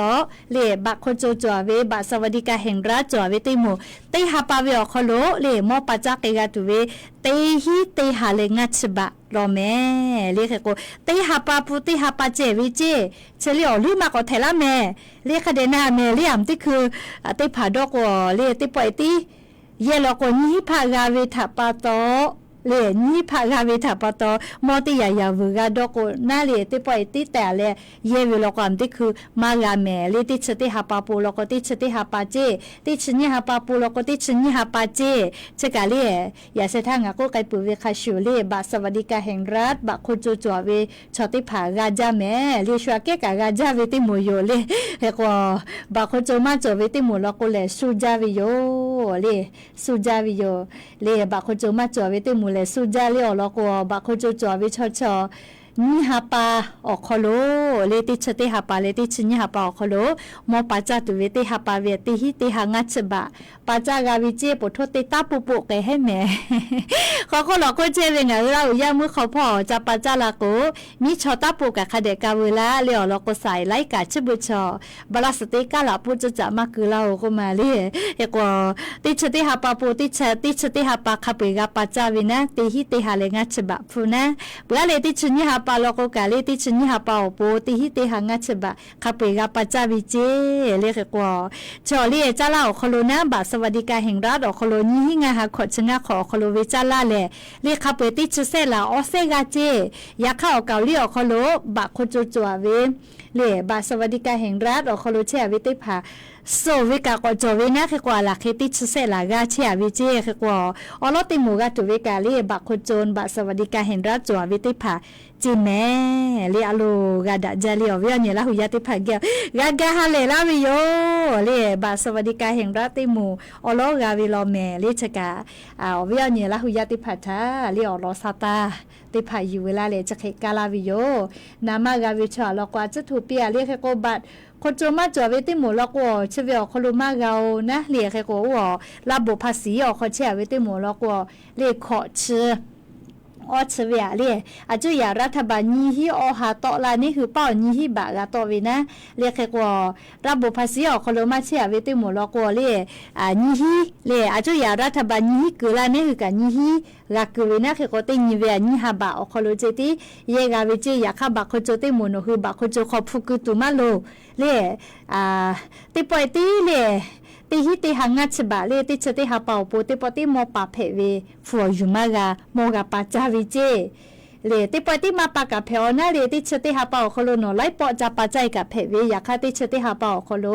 เลบะโคโจจัวเวบะสวัสดิกาแห่งรัฐจัวเวติโมติฮาปาเวอคโลเลมอปาจักเกกาตุเวเตฮิเตหาเลงัชบะรอแม่เลขโกเตหาปาปุติหาปาเจวิเจเชลิอลืมาก็เทละแม่เลขเดนาแม่เลมติคือติผาดอกเลติปอยติเยลโกนิพากาเวทาปาโตเลนี่พากาเวทาปาโตมอติยายาวุกาดอกนาเลติปอยติแต่เลเยวิโลกันติคือมากาแม่เลติชติหาปาปูโลกติชติหาปาเจติชนิหาปาปูโลกติชนิหาปาเจเชกาเลยาเสทางาก็ไกปุเวคาชูเลบะสวัสดิการแห่งรัฐบะคนจัวเวชอติผากาจาแม่เลชัวเกกากาจาเวติโมโยเลเฮก็บะคนจัวมาจัวเวติโมโลกเลสุจาวิโยเลสุจาวิโยเลบะคนจัวมาจัวเวติโมเลสุจาเลอลก็บะคนจัวเวชอนี่ฮาปาออกคอโลเลติชติฮาปาเลติชนี่ฮาปาออกคอโลมอปาจาตุเวติฮาปาเวติฮิติหางัชบะปาจากาวิเจปุโทติตาปุปุเกให้แม่เขาก็หลอกก็เจเวงเราย่ามือเขาพ่อจะปาจาลาโกมีชอตาปุกะคาเดกาเวลาเลอลอกก็ใส่ไลกาชบุชอบลาสติกาลาปุจะมาคือเราก็มาเลยเอกว่าติชติฮาปาปุติชติฮาปาคาปิกาปาจาวินะติฮิติฮาเลงัชบะฟูนะเวลาเลติชนี่ฮาปาโลกกาเลติชนิฮาปาโอโปติฮิติหางะชบะคาเปกาปาจาวิเจเลขกว่าชอลีจ้าลาอคโลนะบาสวัสดิการแห่งรัฐอคโลนี้หิงาหาขอชนะขอคโลเวจ้าลาเลเลคาเปติชเซลาออเซกาเจยาเข้าเกาลีอคโลบะโคโจจัวเวเลบาสวัสดิการแห่งรัฐอคโลเชอวิติภาโซวิกาก็จวินะคือกว่าหลักเคติชเซลากาเชียวิเจคือกว่าอลอติมูกาตุวิกาลีบักโคโจนบักสวัสดิการแห่งรัฐจววิติภาจีแม่ลีอาลูกาดาจาลีอวิญญาณละหุยติภาเกกาฮาเลลาวิโยลีบักสวัสดิการแห่งรัฐติมูอลอกาวิโลเมลีชกาอวิญญาณละหุยติภาทาลีอลอซาตาติภาอยู่เวลาเลจะเคกาลาวิโยนามากาวิชอลกว่าจะถูเปียลีคือกบัดคนจมาจวเวติหมูลกว่าเชเวอคลุมาเกานะเลียแค่ก็ว่าระบบภาษีออกเขาเชเวติหมูลกว่าเลียขอชื่ออเชเวียเลียอาจจะอยากรัฐบาลนี้ที่อหาต่อลานี่คือเป้านี้ที่บากาต่อวินะเลียแค่ก็ระบบภาษีออกเขาลมาเชเวติหมูลกว่าเลียนี้ที่เลียอาจจะอยากรัฐบาลนี้คือลานี่คือการนี้ที่รักคือวินะแค่ก็ตินิเวียนี้หาบาออกเขาลเจติเยกาวิจิอยากข้าบาเขาโจติหมูนคือบาเขาโจขอบฟุกุตุมาโลเล่ติปอยตีเล่ติฮิติหังงัดฉบะเล่ติชติหาเป่าปูติปอติโมปาเพเวฟัวอยู่มากาโมกาปาจาวิเจเล่ติปอยติมาปากาเพอนะเล่ติชติหาเป่าโคโลโนไลปอจาปาใจกับเพเวอยากติชติหาเป่าโคโล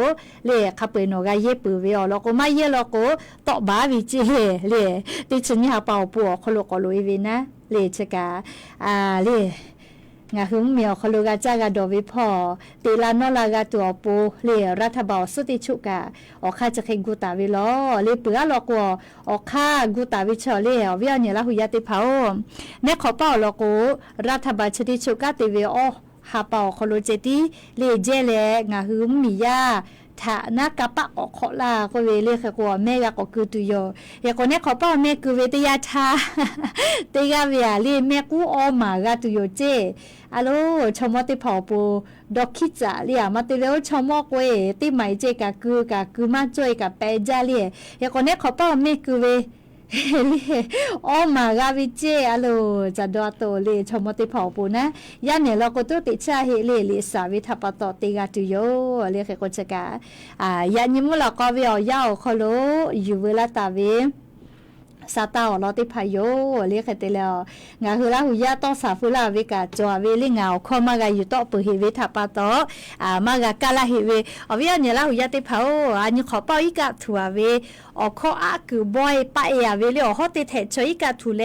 เล่คาเปโนกาเยปือเวอลโกมาเยลโกตอบาวิเจเล่ติชนิหาเป่าปูโคโลโกโลอีเวนะเล่ชกาเล่งาหึงเมียวคลูกาจากาโดวิพอตีลานอลากาตัวปูเลรัฐบาลสุติชุกาออกข้าจะเคกูตาวิลอเลเปือลอกวออกข้ากูตาวิชอเลอวิญญาณละหุยติเผาเนขอเป้าลอกูรัฐบาลสุติชุกาติเวอหาเป่าคลูเจติเลเจเลงาหึงมียาฐานะกะปะออกขอลาก็เวเลค่ะกว่าแม่ก็คือตุโยอย่าคนนี้ขอป้าแม่คือเวทยาชาเตกาเวียลีแม่กูออมากาตุโยเจอะโลชมอติเผาปูดอกคิจาเลียมาติเลวชมอกเวติไหมเจกะคือมาจ่วยกะเปจาเลียอย่าคนนี้ขอป้าแม่คือเวอ๋อมากาวิเจอะโลจะดอโตเลชมติเผาปูนะยาเนี่ยเราก็ตัวติชาเฮเลสาวิทัปตติกาตุโยเลเคโกชกายานิมุลก็วิอยาวคโลอยู่เวลาตาเว ซาตาเราติพายโยเรียกแต่แล้วงาคือละหุยาต้องสาฟุลาเวกาจวเวลิงาข้อมากาอยู่ต่อปือเฮเวทับปาตอมากากาลาเฮเวอวิญญาณละหุยาติพาอันนี้ขอเป้าอีกาถัวเวอข้ออาคือบอยปะเอเวเลยอข้อติเทชอีกาทุเล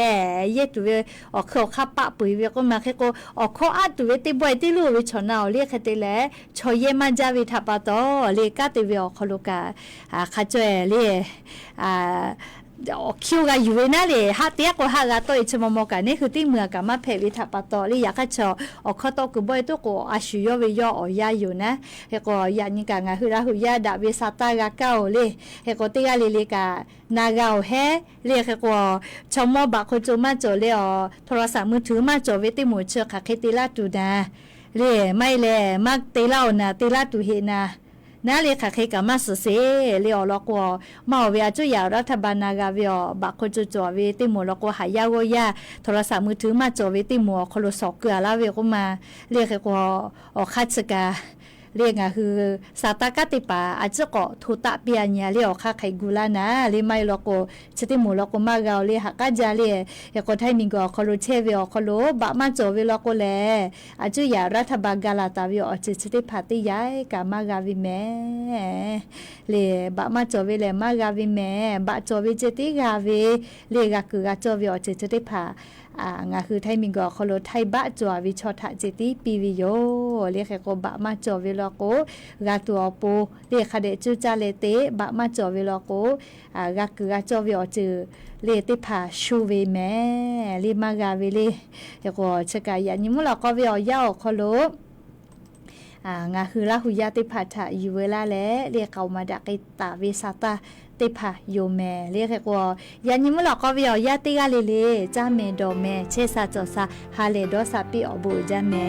เยตุเวอข้อขับปะปือเวก็มาแค่ก็อข้ออาตุเวติบอยติลูเวชนาเรียกแต่แล้วชอยเยมันจาเวทับปาตอเรียกาติเวอข้อลูกาข้าจวยเรียคิวกันอยู่นั่นเลยฮัตเตียก็ฮัตละตัวอีกชั่วโมงกันนี่คือที่เมืองกันมาเพลิทับปะตอลี่อยากให้ชอข้อโตกุบอยตัวก็อาชีพวิยออยาอยู่นะเฮก็ยานี่กันคือละหุยาดาวิสตากาเก้าเลยเฮก็ตีกันเลยกานากาเฮเรียกก็ชมบักคนจูมาโจเลยโทรศัพท์มือถือมาโจเวติหมูเชือกค่ะเคติลาตูนะเรียไม่เลยมักตีเล่านะตีลาตูเฮนะนั่นเลยค่ะใครกับมาสุเสเลี้ยวล็อกว่ามาเวียจุยารัฐบาลนากาเวียบักคนจุจ่อเวติหมูล็อกว่าหายาวย่าโทรศัพท์มือถือมาจ่อเวติหมูคนละสอกเกลือลาเวียก็มาเรียกว่าออกคัดสกาเรียกคือสาตากติปาอาจจะก็ทุตะเปียเนี่ยเรียกค่ะใครกุลานะเรียไม่ล็อกว่าชติหมูล็อกมาเกาเรียหักกาจาเรียเฮก็ไทยมิงก็คนรู้เชเวียคนรู้บักมาจ่อเวล็อกแลอาจจะยารัฐบาลกาลาตาเวียอาจจะชติพาติยายกามากาวิแม่เลยบักมาจ่อเวเลยมากาวิแม่บักจ่อเวเจติกาเวเรียกคือกาจ่อเวียอาจจะชติพางาคือไทยมิงก็คนรู้ไทยบะจ่อวิชอทะเจติปีวิโยเรียกก็บักมาจ่อเวล็อกกาตัวปูเรียกคเดจูจาเลเตบักมาจ่อเวล็อกกาคือกาจ่อเวียจือเลติพาชูเวแม่ลีมากาเวเลเฮก็ชะกายานิมุลก็เวียยาวคนรู้งาคือละหุยาติพาทะอยู่เวลาแล้วเรียกเขามาดักตาเวสาตาติพาโยแม่เรียกว่ายานิมุลก็เวียยาติกาเลจาเมโดแม่เชซาจอซาฮาเลโดซาปิอบูจาแม่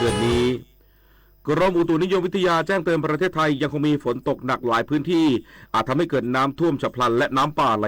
เดือนนี้กรมอุตุนิยมวิทยาแจ้งเตือนประเทศไทยยังคงมีฝนตกหนักหลายพื้นที่อาจทำให้เกิดน้ำท่วมฉับพลันและน้ำป่าไหล